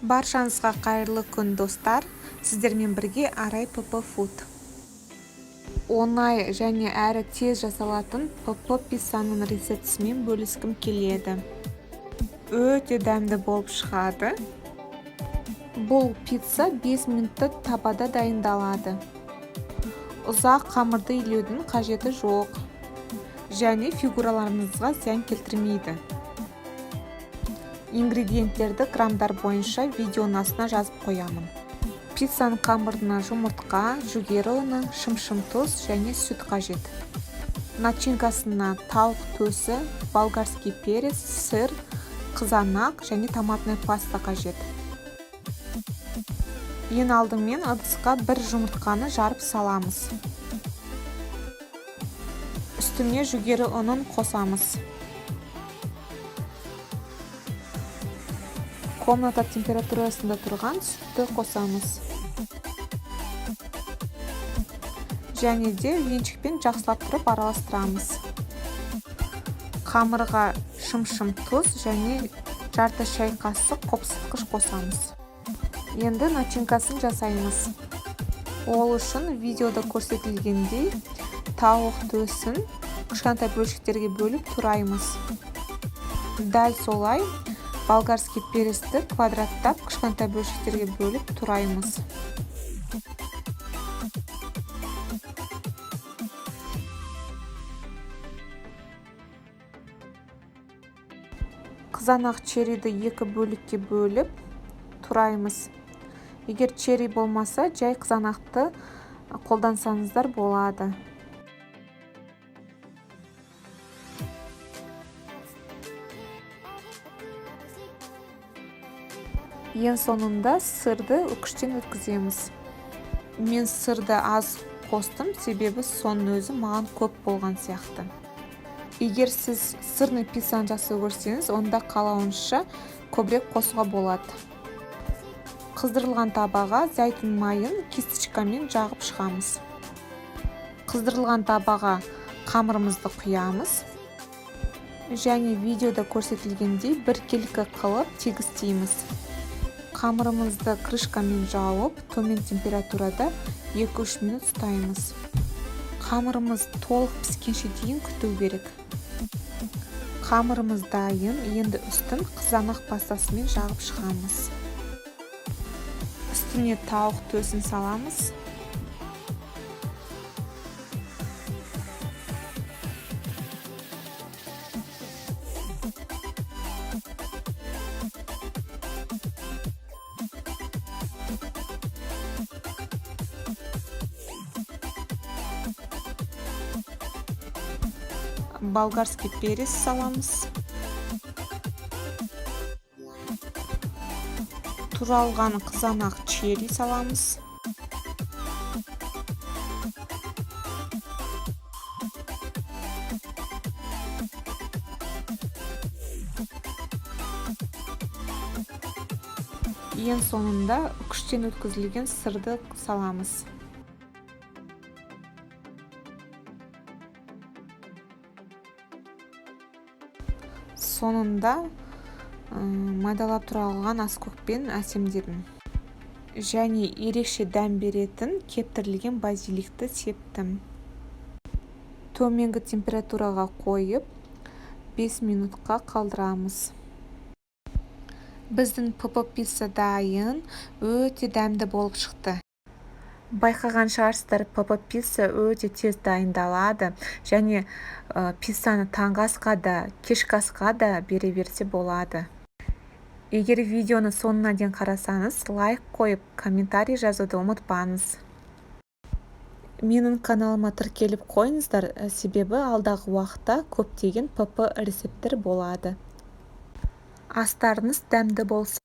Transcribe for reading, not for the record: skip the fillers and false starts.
Баршаңызға қайырлы күн достар. Сіздермен бірге Арай ПП Food. Оңай және әрі тез жасалатын ПП пиццаның рецептісімен бөліскім келеді. Өте дәмді болып шығады. Бұл пицца 5 минутта табада дайындалады. Ұзақ қамырды илеудің қажеті жоқ. Және фигураларыңызға зиян келтірмейді. Ингредиенттерді граммдар бойынша видеоның астына жазып қоямын. Пиццаның қамырына жұмыртқа, жүгері ұны, шым-шым тұз және сүт қажет. Начинкасына тауық төсі, болгарский перец, сыр, қызанақ және томатный паста қажет. Ең алдымен ыдысқа бір жұмыртқаны жарып саламыз. Үстіне жүгері ұнын қосамыз. Комната температурасында тұрған сүтті қосамыз. Және де венчикпен жақсылап тұрып араластырамыз. Қамырға шым-шым тұз және жарты шай қасық қопсытқыш қосамыз. Енді начинкасын жасаймыз. Ол үшін видеода көрсетілгендей тауық төсін кішкентай бөлшектерге бөліп тураймыз. Дәл солай болгарский перецті квадраттап кішкентай бөлшектерге бөліп тураймыз. Қызанақ черриді 2 бөлікке бөліп тураймыз. Егер черри болмаса, жай қызанақты қолдансаңыздар болады. Ең соңында сырды үкіштен өткіземіз. Мен сырды аз қостым, себебі соның өзі маған көп болған сияқты. Егер сіз сырный пиццаны жақсы көрсеңіз, онда қалауынша көбірек қосуға болады. Қыздырылған табаға зәйтүн майын кисточкамен жағып шығамыз. Қыздырылған табаға қамырымызды құямыз. Және видеода көрсетілгендей біркелкі қылып тегістейміз. Қамырымызды крышкамен жауып, төмен температурада 2-3 минут ұстаймыз. Қамырымыз толық піскенше дейін күту керек. Қамырымыз дайын, енді үстін қызанақ пастасымен жағып шығамыз. Үстіне тауық төсін саламыз. Болгарский перец саламыз. Туралған қызанақ черри саламыз. Ең соңында үкіштен өткізілген сырды саламыз. Соңында майдалап туралған аскөкпен әсемдедім. Және ерекше дәм беретін кептірілген базиликті септім. Төменгі температураға қойып 5 минутқа қалдырамыз. Біздің ПП пицца дайын, өте дәмді болып шықты. Байқаған шығарсыздар, ПП пицца өте тез дайындалады, және пиццаны таңғы асқа да, кешкі асқа да бере берсе болады. Егер видеоны соңына дейін қарасаңыз, лайк қойып, комментарий жазуды ұмытпаңыз. Менің каналыма тіркеліп қойыңыздар, себебі алдағы уақытта көптеген ПП рецепттер болады. Астарыңыз дәмді болсын.